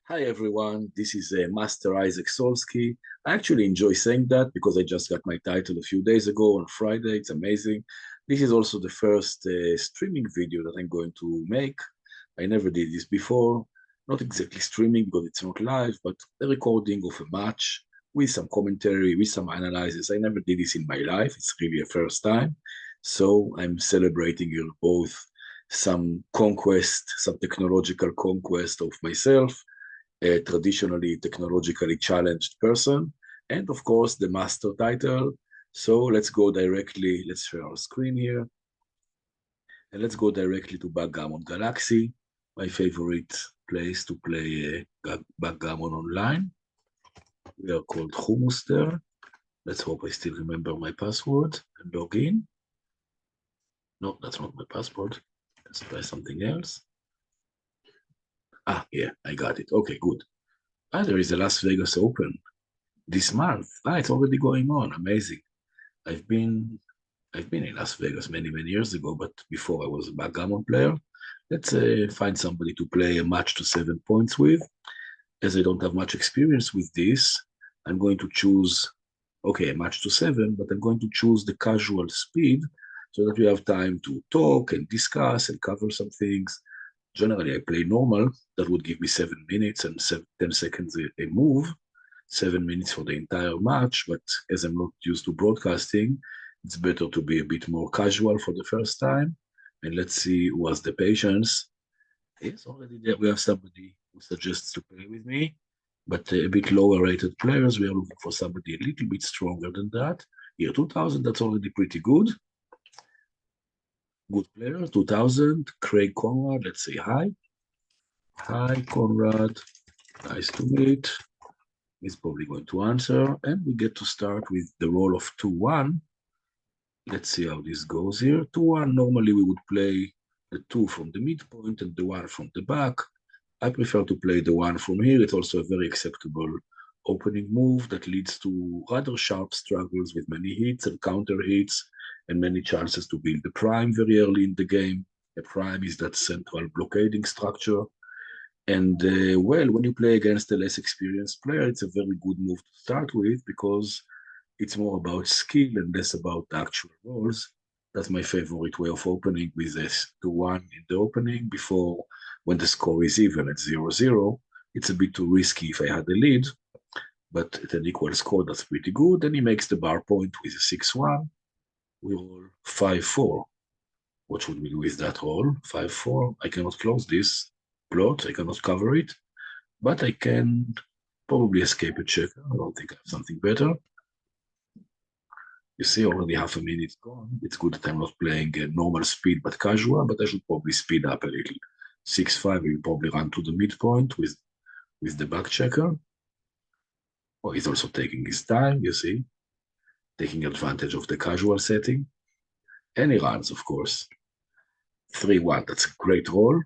Hi everyone, this is Master Itzhak Solsky. I actually enjoy saying that because I just got my title a few days ago on Friday. It's amazing. This is also the first streaming video that I'm going to make. I never did this before. Not exactly streaming because it's not live, but the recording of a match with some commentary, with some analysis. I never did this in my life. It's really a first time. So I'm celebrating here both some conquest, some technological conquest of myself, a traditionally technologically challenged person, and of course the master title. So let's go directly, let's share our screen here, and let's go directly to Backgammon Galaxy, my favorite place to play backgammon online. We are called Hummus there. Let's hope I still remember my password and log in. No, that's not my password. Let's try something else. Yeah, I got it. Okay, good. There is a Las Vegas Open this month. It's already going on. Amazing. I've been I've been in Las Vegas many years ago, but before I was a backgammon player. Let's find somebody to play a match to 7 points with. As I don't have much experience with this, I'm going to choose, okay, a match to seven, but I'm going to choose the casual speed so that we have time to talk and discuss and cover some things. Generally, I play normal. That would give me 7 minutes and 10 seconds a move. 7 minutes for the entire match, but as I'm not used to broadcasting, it's better to be a bit more casual for the first time. And let's see who has the patience. Yes, already there we have somebody who suggests to play with me, but a bit lower rated players. We are looking for somebody a little bit stronger than that. Here, 2000, that's already pretty good. Good player, 2000. Craig Conrad, let's say hi. Hi, Conrad. Nice to meet. He's probably going to answer, and we get to start with the roll of 2-1. Let's see how this goes here. 2-1, normally we would play the 2 from the midpoint and the 1 from the back. I prefer to play the 1 from here. It's also a very acceptable opening move that leads to rather sharp struggles with many hits and counter hits and many chances to build the prime very early in the game. A prime is that central blockading structure. And well, when you play against a less experienced player, it's a very good move to start with because it's more about skill and less about the actual rolls. That's my favorite way of opening with this 2-1 in the opening before when the score is even at 0-0. It's a bit too risky if I had a lead, but at an equal score, that's pretty good. And he makes the bar point with a 6-1. We roll 5-4. What should we do with that roll? 5-4. I cannot close this plot. I cannot cover it, but I can probably escape a checker. I don't think I have something better. You see, already half a minute gone. It's good that I'm not playing normal speed, but casual, but I should probably speed up a little. 6-5, will probably run to the midpoint with the back checker. Oh, he's also taking his time, you see, taking advantage of the casual setting. And he runs, of course. 3-1, that's a great roll,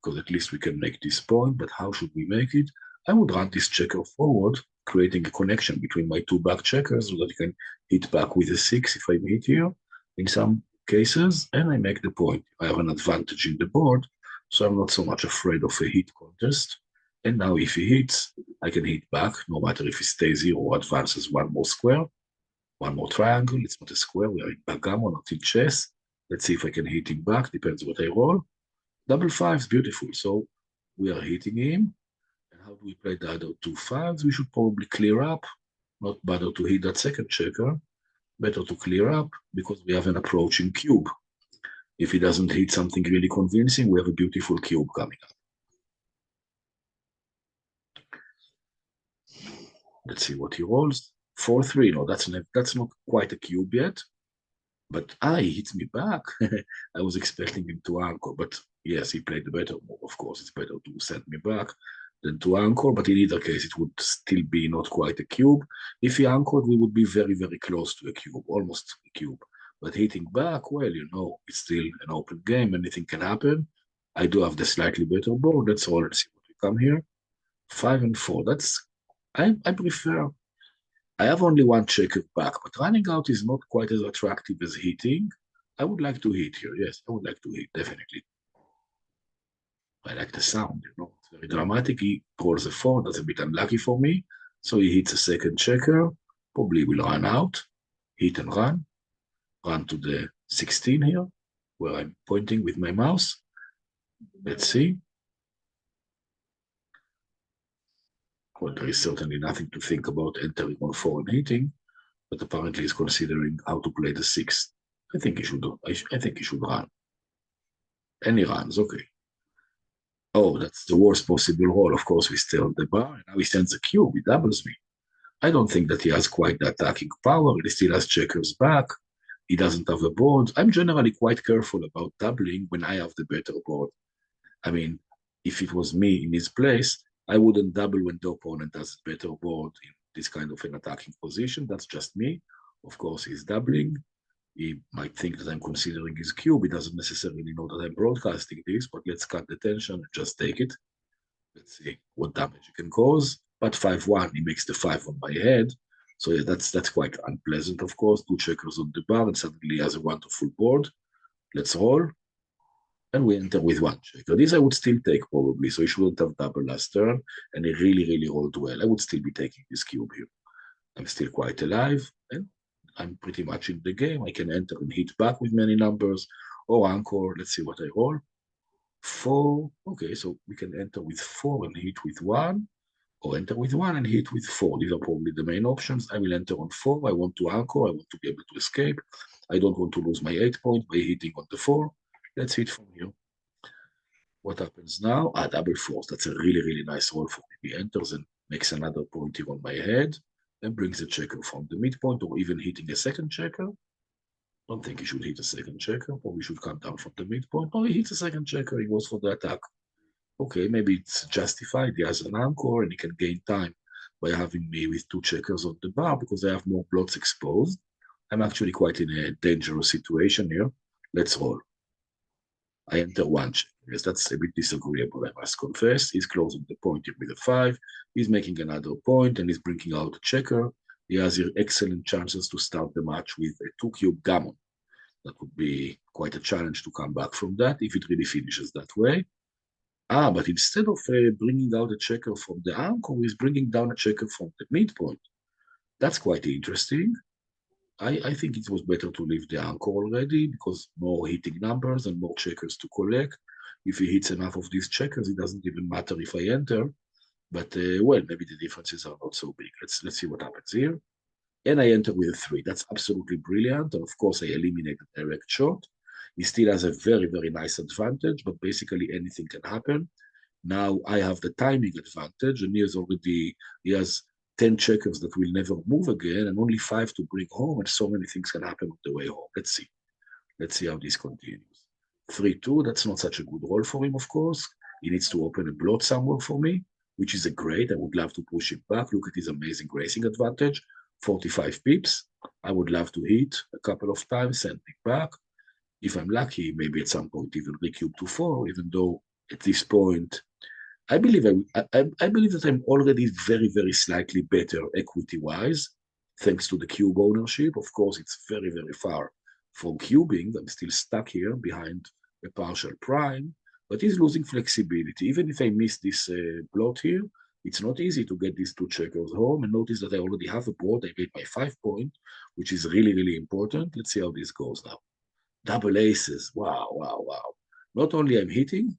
because at least we can make this point, but how should we make it? I would run this checker forward, creating a connection between my two back checkers so that I can hit back with a 6 if I'm hit here in some cases, and I make the point. I have an advantage in the board, so I'm not so much afraid of a hit contest. And now if he hits, I can hit back, no matter if he stays here or advances one more square, one more triangle. It's not a square, we are in backgammon, not in chess. Let's see if I can hit him back, depends what I roll. Double fives, beautiful. So we are hitting him. And how do we play the other two fives? We should probably clear up, not bother to hit that second checker. Better to clear up because we have an approaching cube. If he doesn't hit something really convincing, we have a beautiful cube coming up. Let's see what he rolls. 4-3. No, that's not quite a cube yet. But he hits me back. I was expecting him to anchor, but yes, he played the better move. Of course, it's better to send me back than to anchor, but in either case, it would still be not quite a cube. If he anchored, we would be very close to a cube, almost a cube. But hitting back, well, it's still an open game. Anything can happen. I do have the slightly better board. Let's roll and see what we come here. 5 and 4. I prefer. I have only one checker back, but running out is not quite as attractive as hitting. I would like to hit here. Yes, I would like to hit, definitely. I like the sound, It's very dramatic. He calls a 4, that's a bit unlucky for me. So he hits a second checker, probably will run out, hit and run to the 16 here, where I'm pointing with my mouse. Let's see. Well, there is certainly nothing to think about entering on 4 and hitting, but apparently he's considering how to play the 6. I think he should. I think he should run. And he runs. Okay. Oh, that's the worst possible roll. Of course, we stay on the bar, and now he sends a cube. He doubles me. I don't think that he has quite the attacking power. He still has checkers back. He doesn't have a board. I'm generally quite careful about doubling when I have the better board. I mean, if it was me in his place, I wouldn't double when the opponent has a better board in this kind of an attacking position. That's just me. Of course, he's doubling. He might think that I'm considering his cube. He doesn't necessarily know that I'm broadcasting this, but let's cut the tension and just take it. Let's see what damage he can cause. But 5-1, he makes the 5 on my head. So yeah, that's quite unpleasant, of course. 2 checkers on the bar, and suddenly he has a wonderful board. Let's roll. And we enter with 1 checker. This I would still take probably, so he shouldn't have double last turn, and he really, really rolled well. I would still be taking this cube here. I'm still quite alive, and I'm pretty much in the game. I can enter and hit back with many numbers, or anchor. Let's see what I roll. 4. Okay, so we can enter with 4 and hit with 1, or enter with 1 and hit with 4. These are probably the main options. I will enter on 4. I want to anchor. I want to be able to escape. I don't want to lose my 8 point by hitting on the 4. Let's hit from here. What happens now? Double 4s. That's a really, really nice roll for me. He enters and makes another point here on my head and brings a checker from the midpoint, or even hitting a second checker. Don't think he should hit a second checker, or we should come down from the midpoint. No, he hits a second checker. He goes for the attack. Okay, maybe it's justified. He has an anchor and he can gain time by having me with 2 checkers on the bar because I have more plots exposed. I'm actually quite in a dangerous situation here. Let's roll. I enter 1 check. Yes, that's a bit disagreeable, I must confess. He's closing the point here with a 5. He's making another point and he's bringing out a checker. He has here excellent chances to start the match with a 2-cube gammon. That would be quite a challenge to come back from that if it really finishes that way. But instead of bringing out a checker from the anchor, he's bringing down a checker from the midpoint. That's quite interesting. I think it was better to leave the anchor already because more hitting numbers and more checkers to collect. If he hits enough of these checkers, it doesn't even matter if I enter. But, well, maybe the differences are not so big. Let's see what happens here. And I enter with a 3. That's absolutely brilliant. And of course, I eliminate the direct shot. He still has a very, very nice advantage, but basically anything can happen. Now I have the timing advantage, and he has 10 checkers that will never move again, and only 5 to bring home, and so many things can happen on the way home. Let's see. Let's see how this continues. 3-2, that's not such a good roll for him, of course. He needs to open a blot somewhere for me, which is a great. I would love to push it back. Look at his amazing racing advantage. 45 pips. I would love to hit a couple of times, send it back. If I'm lucky, maybe at some point even recube to 4, even though at this point, I believe I believe that I'm already very, very slightly better equity-wise, thanks to the cube ownership. Of course, it's very, very far from cubing. I'm still stuck here behind a partial prime, but he's losing flexibility. Even if I miss this blot here, it's not easy to get these 2 checkers home. And notice that I already have a board. I made my 5 point, which is really, really important. Let's see how this goes now. Double aces. Wow, wow, wow. Not only I'm hitting,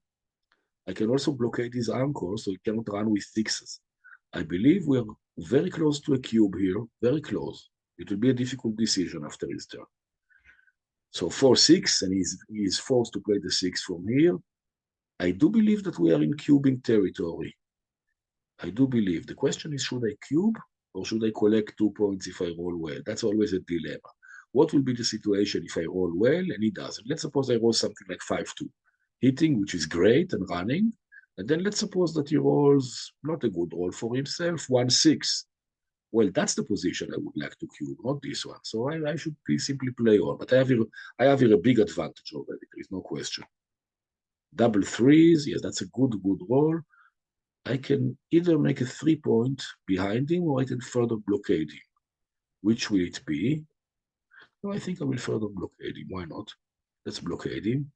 I can also blockade his anchor so he cannot run with 6s. I believe we're very close to a cube here, very close. It will be a difficult decision after his turn. So 4-6, and he's forced to play the 6 from here. I do believe that we are in cubing territory. I do believe. The question is, should I cube or should I collect 2 points if I roll well? That's always a dilemma. What will be the situation if I roll well and he doesn't? Let's suppose I roll something like 5-2, hitting, which is great, and running. And then let's suppose that he rolls not a good roll for himself, 1-6. Well, that's the position I would like to cube, not this one. So I should simply play on. But I have here a big advantage already. There is no question. Double 3s, yes, that's a good roll. I can either make a 3-point behind him or I can further blockade him. Which will it be? No, I think I will further blockade him. Why not? Let's blockade him.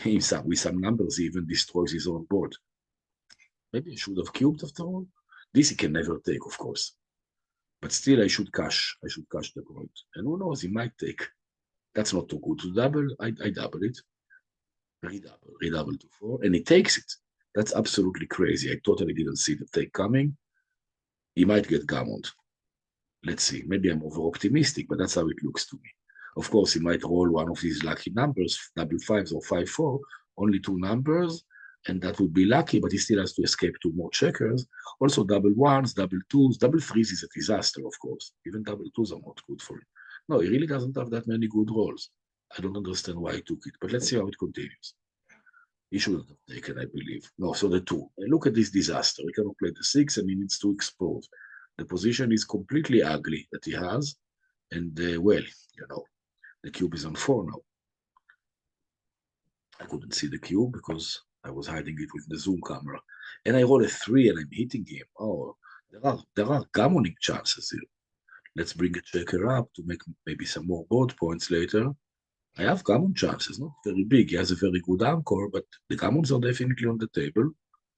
With some numbers, he even destroys his own board. Maybe I should have cubed after all. This he can never take, of course. But still, I should cash. I should cash the point. And who knows, he might take. That's not too good to double. I double it. Redouble to 4. And he takes it. That's absolutely crazy. I totally didn't see the take coming. He might get gammoned. Let's see. Maybe I'm over optimistic, but that's how it looks to me. Of course, he might roll one of these lucky numbers, double fives or 5-4, only 2 numbers, and that would be lucky, but he still has to escape 2 more checkers. Also, double ones, double twos, double threes is a disaster, of course. Even double twos are not good for him. No, he really doesn't have that many good rolls. I don't understand why he took it, but let's see how it continues. He shouldn't have taken, I believe. No, so the 2. And look at this disaster. He cannot play the 6, and he needs to expose. The position is completely ugly that he has, and well, you know, the cube is on 4 now. I couldn't see the cube because I was hiding it with the zoom camera. And I roll a 3 and I'm hitting him. Oh, there are gammoning chances here. Let's bring a checker up to make maybe some more board points later. I have gammon chances, not very big. He has a very good anchor, but the gammons are definitely on the table.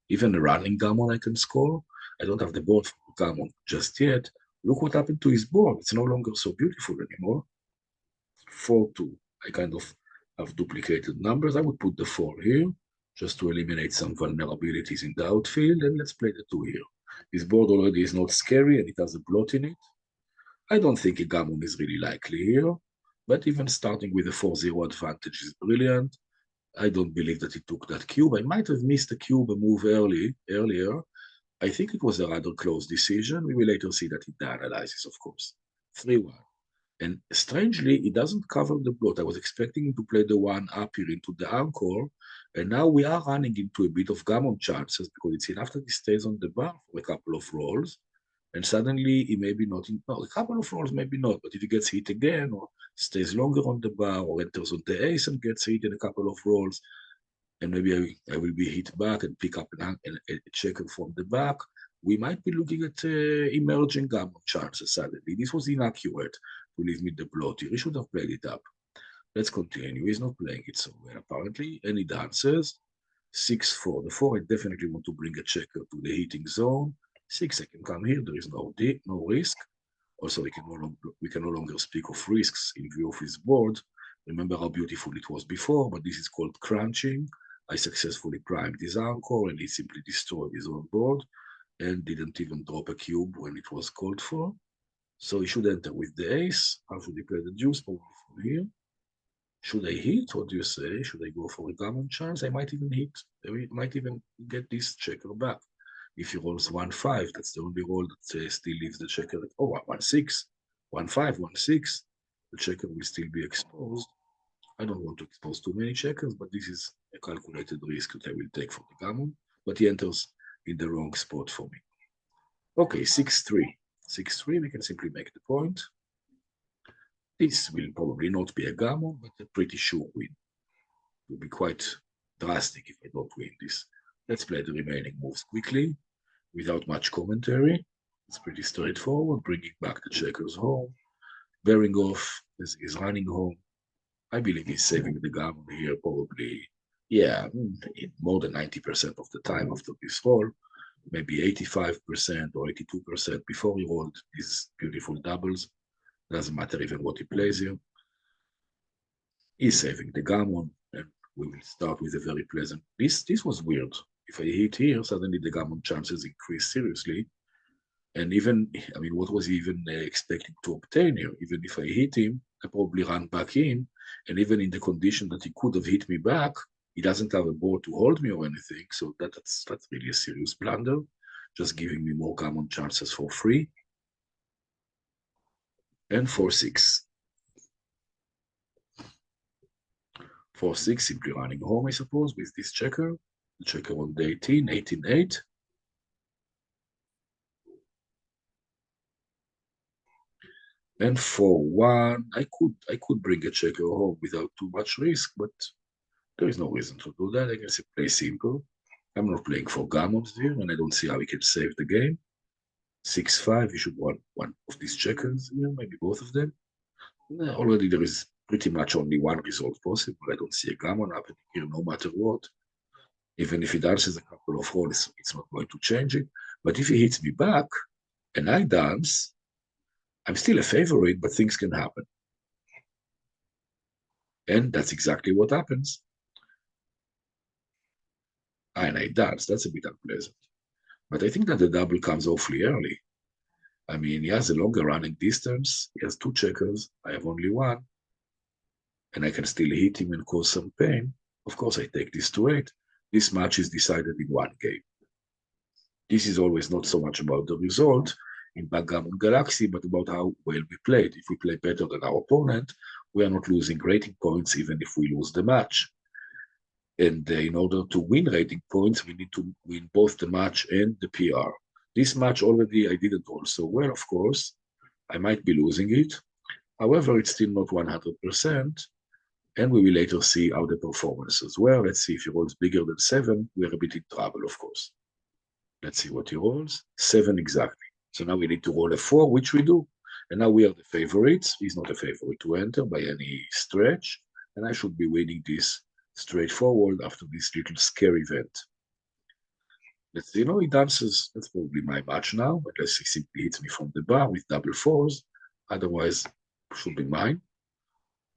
Even a running gammon I can score. I don't have the board for gammon just yet. Look what happened to his board. It's no longer so beautiful anymore. 4-2. I kind of have duplicated numbers. I would put the 4 here just to eliminate some vulnerabilities in the outfield, and let's play the 2 here. His board already is not scary and it has a blot in it. I don't think a gammon is really likely here, but even starting with a 4-0 advantage is brilliant. I don't believe that he took that cube. I might have missed a cube a move earlier. I think it was a rather close decision. We will later see that in the analysis, of course. 3-1. And strangely, he doesn't cover the blot. I was expecting him to play the 1 up here into the anchor, and now we are running into a bit of gammon chances because it's enough that he stays on the bar for a couple of rolls, and suddenly he may be not in, no, a couple of rolls maybe not, but if he gets hit again or stays longer on the bar or enters on the ace and gets hit in a couple of rolls, and maybe I will be hit back and pick up a checker from the back, we might be looking at emerging gammon chances suddenly. This was inaccurate to leave me the blot here. He should have played it up. Let's continue. He's not playing it so well, apparently, and he dances. 6-4. The 4, I definitely want to bring a checker to the hitting zone. 6, I can come here. There is no risk. Also, we can no longer speak of risks in view of his board. Remember how beautiful it was before, but this is called crunching. I successfully primed his anchor, and he simply destroyed his own board and didn't even drop a cube when it was called for. So he should enter with the ace. How should he play the deuce? Probably from here. Should I hit? What do you say? Should I go for a gammon chance? I might even hit. I might even get this checker back. If he rolls 1-5, that's the only roll that still leaves the checker at 1-6, 1-5, 1-6. The checker will still be exposed. I don't want to expose too many checkers, but this is a calculated risk that I will take for the gammon. But he enters in the wrong spot for me. Okay, 6-3. 6-3, we can simply make the point. This will probably not be a gammon, but a pretty sure win. It will be quite drastic if I don't win this. Let's play the remaining moves quickly, without much commentary. It's pretty straightforward, bringing back the checkers home. Bearing off is running home. I believe he's saving the gammon here probably, yeah, more than 90% of the time after this roll. Maybe 85% or 82% before he rolled these beautiful doubles. Doesn't matter even what he plays here. He's saving the gammon, and we will start with a very pleasant. This was weird. If I hit here, suddenly the gammon chances increase seriously. And even, I mean, what was he even expecting to obtain here? Even if I hit him, I probably run back in. And even in the condition that he could have hit me back, he doesn't have a board to hold me or anything. So that's really a serious blunder, just giving me more gammon chances for free. And 4-6. 4-6, simply running home, I suppose, with this checker. The checker on the 18, 18-8. And 4-1, I could bring a checker home without too much risk, but there is no reason to do that. I can simply play simple. I'm not playing for gammons here, and I don't see how we can save the game. 6-5, we should want one of these checkers here, maybe both of them. Already there is pretty much only one result possible. I don't see a gammon happening here, no matter what. Even if he dances a couple of rolls, it's not going to change it. But if he hits me back and I dance, I'm still a favorite, but things can happen. And that's exactly what happens. And I dance. That's a bit unpleasant. But I think that the double comes awfully early. I mean, he has a longer running distance. He has two checkers. I have only one. And I can still hit him and cause some pain. Of course, I take this to 8. This match is decided in one game. This is always not so much about the result in Backgammon Galaxy, but about how well we played. If we play better than our opponent, we are not losing rating points even if we lose the match. And in order to win rating points, we need to win both the match and the PR. This match already I didn't roll so well, of course. I might be losing it. However, it's still not 100%. And we will later see how the performances were. Let's see if he rolls bigger than 7. We're a bit in trouble, of course. Let's see what he rolls. 7 exactly. So now we need to roll a 4, which we do. And now we are the favorites. He's not a favorite to enter by any stretch. And I should be winning this straightforward after this little scary event. Let's see, he dances. That's probably my match now, unless he simply hits me from the bar with double 4s. Otherwise, should be mine.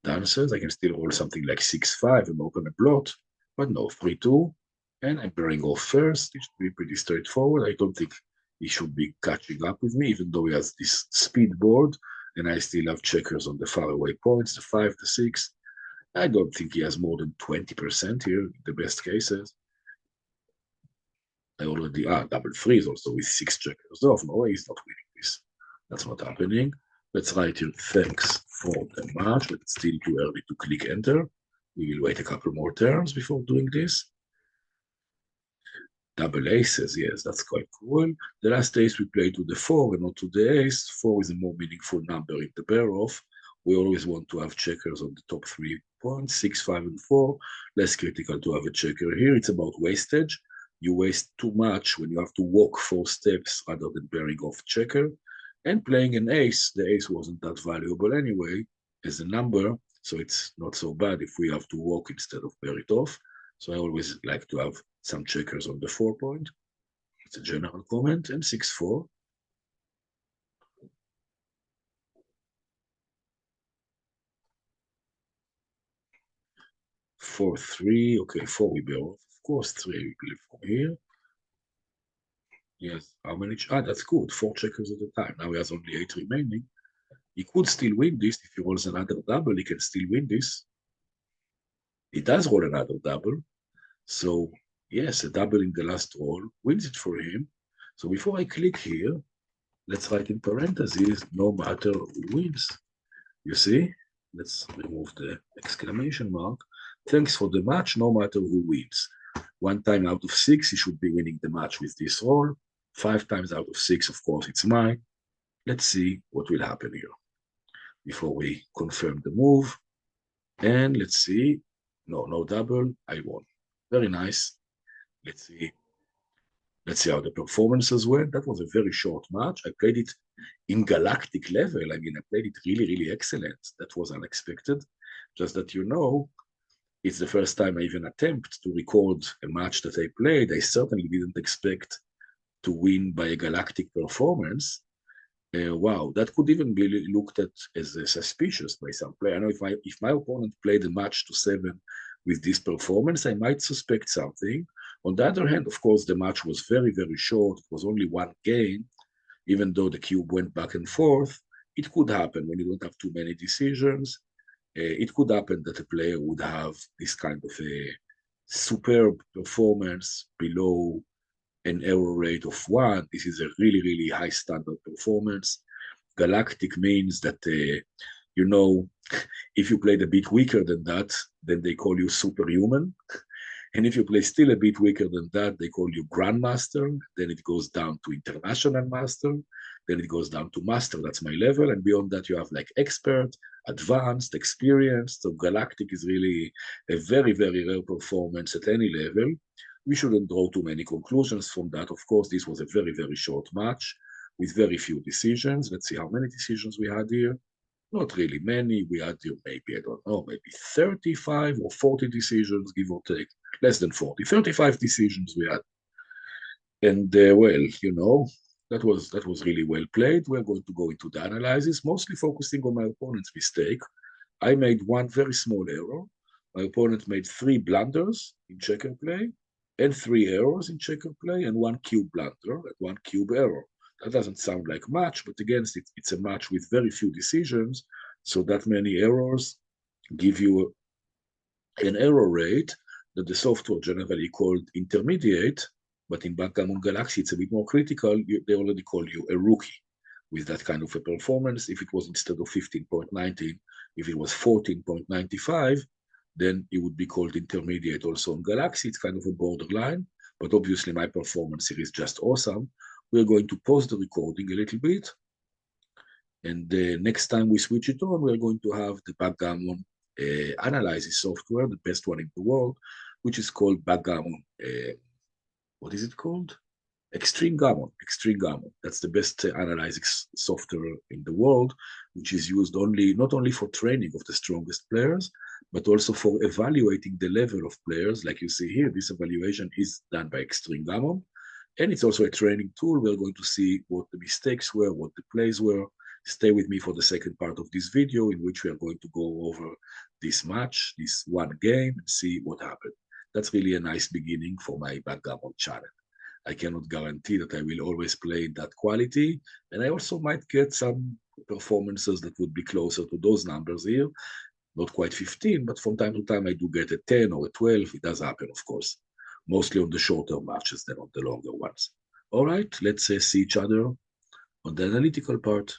Dances, I can still roll something like 6-5 and open a blot, but no, 3-2. And I'm pairing off first. It should be pretty straightforward. I don't think he should be catching up with me, even though he has this speed board, and I still have checkers on the faraway points, the 5, the 6. I don't think he has more than 20% here, in the best cases. I already, double 3s also with 6 checkers off. No, he's not winning this. That's not happening. Let's write here, thanks for the match, but it's still too early to click enter. We will wait a couple more turns before doing this. Double aces, yes, that's quite cool. The last ace we played to the 4 and not to the ace. 4 is a more meaningful number in the pair-off. We always want to have checkers on the top 3 points, 6, 5, and 4. Less critical to have a checker here. It's about wastage. You waste too much when you have to walk 4 steps rather than pairing off checker. And playing an ace, the ace wasn't that valuable anyway as a number, so it's not so bad if we have to walk instead of pair it off. So I always like to have some checkers on the 4 point. It's a general comment. And 6-4. Four, 3. Okay, 4 we bear off. Of course, 3 we play from here. Yes, how many? That's good. 4 checkers at a time. Now he has only 8 remaining. He could still win this. If he rolls another double, he can still win this. He does roll another double. So, yes, a double in the last roll wins it for him. So before I click here, let's write in parentheses, no matter who wins. You see? Let's remove the exclamation mark. Thanks for the match, no matter who wins. 1 time out of 6, he should be winning the match with this roll. 5 times out of 6, of course, it's mine. Let's see what will happen here before we confirm the move. And let's see. No double. I won. Very nice. Let's see. Let's see how the performances went. That was a very short match. I played it in galactic level. I mean, I played it really, really excellent. That was unexpected. Just that it's the first time I even attempt to record a match that I played. I certainly didn't expect to win by a galactic performance. Wow, that could even be looked at as suspicious by some player. I know if my opponent played a match to 7 with this performance, I might suspect something. On the other hand, of course, the match was very, very short. It was only 1 game, even though the cube went back and forth. It could happen when you don't have too many decisions. It could happen that a player would have this kind of a superb performance below an error rate of 1. This is a really, really high standard performance. Galactic means that, if you played a bit weaker than that, then they call you superhuman. And if you play still a bit weaker than that, they call you grandmaster. Then it goes down to international master. Then it goes down to master. That's my level. And beyond that, you have like expert, advanced, experienced. So galactic is really a very, very rare performance at any level. We shouldn't draw too many conclusions from that. Of course, this was a very, very short match with very few decisions. Let's see how many decisions we had here. Not really many. We had maybe, I don't know, maybe 35 or 40 decisions, give or take. Less than 40. 35 decisions we had. And well, that was really well played. We're going to go into the analysis, mostly focusing on my opponent's mistake. I made one very small error. My opponent made 3 blunders in checker play, and 3 errors in checker play, and 1 cube blunder and 1 cube error. That doesn't sound like much, but again, it's a match with very few decisions. So that many errors give you an error rate that the software generally called intermediate, but in Backgammon Galaxy, it's a bit more critical. They already call you a rookie with that kind of a performance. If it was instead of 15.19, if it was 14.95, then it would be called intermediate also on Galaxy. It's kind of a borderline, but obviously my performance here is just awesome. We're going to pause the recording a little bit. And the next time we switch it on, we're going to have the Backgammon analysis software, the best one in the world, which is called Backgammon. What is it called? Extreme Gammon. Extreme Gammon. That's the best analyzing software in the world, which is used not only for training of the strongest players, but also for evaluating the level of players. Like you see here, this evaluation is done by Extreme Gammon. And it's also a training tool. We're going to see what the mistakes were, what the plays were. Stay with me for the second part of this video, in which we are going to go over this match, this one game, and see what happened. That's really a nice beginning for my Backgammon channel. I cannot guarantee that I will always play in that quality, and I also might get some performances that would be closer to those numbers here. Not quite 15, but from time to time I do get a 10 or a 12. It does happen, of course, mostly on the shorter matches than on the longer ones. All right, let's see each other on the analytical part.